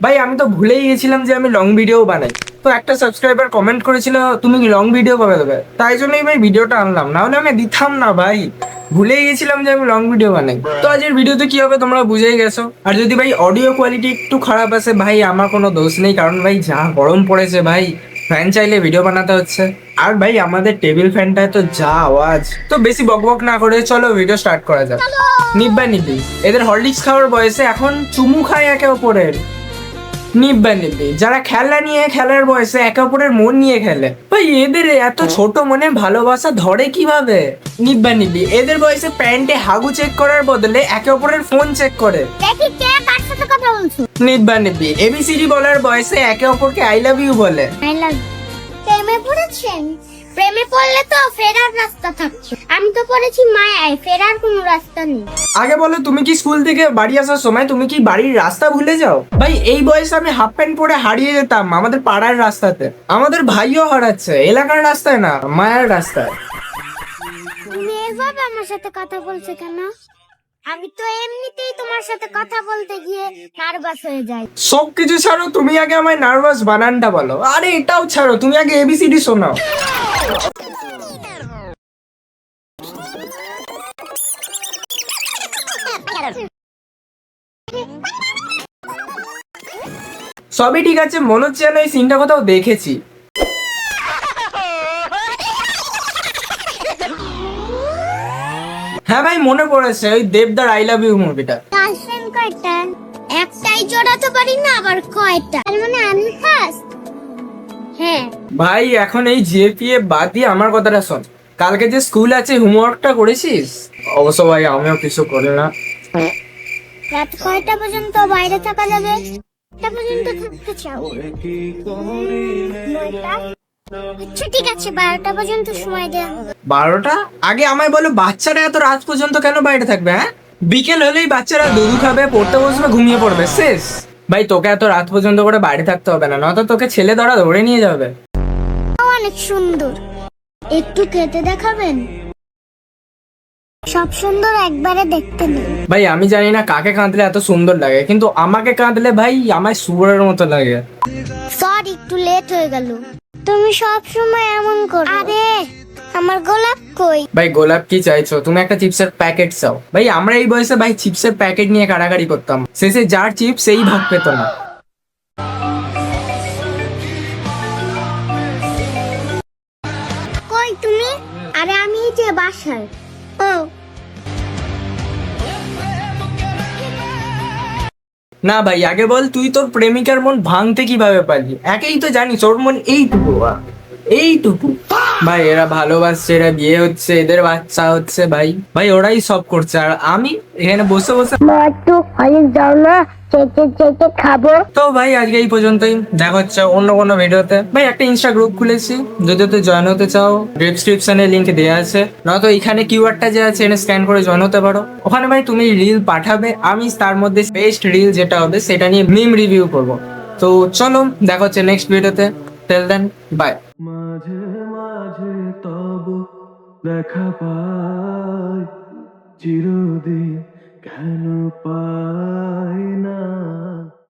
ভাই আমি তো ভুলেই গেছিলাম যে আমি লং ভিডিও বানাই। তো একটা সাবস্ক্রাইবার কমেন্ট করেছিল তুমি কি লং ভিডিও কবে দেবে, তাই জন্যই ভাই ভিডিওটা আনলাম, না হলে আমি দিতাম না ভাই। ভুলেই গেছিলাম যে আমি লং ভিডিও বানাই। তো আজকের ভিডিওতে কি হবে তোমরা বুঝেই গেছো। আর যদি ভাই অডিও কোয়ালিটি একটু খারাপ আসে ভাই আমার কোনো দোষ নেই, কারণ ভাই যা গরম পড়েছে ভাই, ফ্যান চাইলে ভিডিও বানাতে হচ্ছে। আর ভাই আমাদের টেবিল ফ্যানটায় তো যা আওয়াজ। তো বেশি বকবক না করে চলো ভিডিও স্টার্ট করা যাক। নিব্বা নিব্বি এদের হরলিক্স খাওয়ার বয়সে এখন চুমু খায় একে অপরের। নিব্বা নিব্বি যারা খেলা নিয়ে খেলার বয়সে একে অপরের মন নিয়ে খেলে। ভাই এদের এত ছোট মনে ভালোবাসা ধরে কিভাবে। নিব্বা নিব্বি এদের বয়সে প্যান্টে হাগু চেক করার বদলে একে অপরের ফোন চেক করে। দেখি কে কার সাথে কথা বলছো। নিব্বা নিব্বি এবিসিডি বলার বয়সে একে অপরকে আই লাভ ইউ বলে। আই লাভ প্রেমে পড়েছেন? প্রেমে পড়লে তো ফেরার রাস্তা থাকছে, আমি তো পড়েছি মায়ায়, ফেরার কোনো রাস্তা নেই। আগে বলো তুমি কি স্কুল থেকে বাড়ি আসার সময় তুমি কি বাড়ির রাস্তা ভুলে যাও? ভাই এই বয়সে আমি হাফ প্যান্ট পরে হারিয়ে যেতাম আমাদের পাড়ার রাস্তাতে। আমাদের ভাইও হারাচ্ছে এলাকার রাস্তায় না, মায়ার রাস্তায়। তুমি এভাবে আমার সাথে কথা বলছো কেন? আমি তো এমনিতেই তোমার সাথে কথা বলতে গিয়ে নার্ভাস হয়ে যাই। সবকিছু ছাড়ো, তুমি আগে আমায় নার্ভাস বানানটা বলো। আরে এটাও ছাড়ো, তুমি আগে এবিসিডি শোনাও। সবই ঠিক আছে, মনে হচ্ছে যেন এই সিনটা কোথাও দেখেছি। হ্যাঁ ভাই মনে পড়েছে, ওই দেবদার আই লাভ ইউ মুভিটা। গার্লফ্রেন্ড কয়টা? একটাই জোড়াতে পারি না আবার কয়টা, তার মানে আমি ফার্স্ট। হ্যাঁ ভাই এখন এই জেপিএ বাদ দিয়ে আমার কথাটা শোন। কালকে যে স্কুল আছে হোমওয়ার্কটা করেছিস? অবশ্য ভাই আমিও কিছু করি না। রাত কয়টা পর্যন্ত বাইরে থাকা যাবে? কয়টা পর্যন্ত থাকতে চাও? 9টা? আচ্ছা ঠিক আছে, 12টা পর্যন্ত সময় দেয়া। 12টা? আগে আমায় বলো বাচ্চারা এত রাত পর্যন্ত কেন বাইরে থাকবে? হ্যাঁ বিকেল হলেই বাচ্চারা দুধ খাবে, পড়তে বসবে, ঘুমিয়ে পড়বে, শেষ। ভাই তোকে এত রাত পর্যন্ত করে বাইরে থাকতে হবে না, নয়তো তোকে ছেলে ধরে নিয়ে যাবে। অনেক সুন্দর, একটু খেতে দেখাবেন? সব সুন্দর একবারে দেখতে নেই। ভাই আমি জানি না কাকে কাঁদলে এত সুন্দর লাগে, কিন্তু আমাকে কাঁদলে ভাই আমায় শুয়োরের মতো লাগে। সরি একটু লেট হয়ে গেল। তুমি সব সময় এমন করো। আরে আমার গোলাপ কই? ভাই গোলাপ কি চাইছো? তুমি একটা চিপসের প্যাকেট চাও? ভাই আমরা এই বয়সে ভাই চিপসের প্যাকেট নিয়ে কাড়াকাড়ি করতাম, শেষে যার চিপস সেই ভাগ পেত না। কই তুমি? আরে আমি এই যে বাসায়। ও না ভাই আগে বল তুই তোর প্রেমিকার মন ভাঙতে কিভাবে পারলি? একেই তো জানিস ওর মন এইটুকু, এইটুকু। ভাই এরা ভালোবাসছে, এরা বিয়ে হচ্ছে, এদের বাচ্চা হচ্ছে, ভাই ভাই ওরাই সব করছে, আর আমি এখানে বসে বসে। একটু হলে যাও না, চেটে চেটে খাবো। তো ভাই আজকে এই পর্যন্তই, দেখা হচ্ছে অন্য কোনো ভিডিওতে। ভাই একটা ইনস্টা গ্রুপ খুলেছি, যদি ওতে জয়েন হতে চাও ডেসক্রিপশনে লিংক দেওয়া আছে, নয়তো এখানে কিওয়ার্ডটা যে আছে এনে স্ক্যান করে জয়েন হতে পারো। ওখানে ভাই তুমি রিল পাঠাবে, আমি তার মধ্যে বেস্ট রিল যেটা হবে সেটা নিয়ে মিম রিভিউ করব। তো চলো দেখা হচ্ছে নেক্সট ভিডিওতে, টেল দেন বাই। মাঝে মাঝে তব দেখা পাই, চিরদিন কেন পাই না।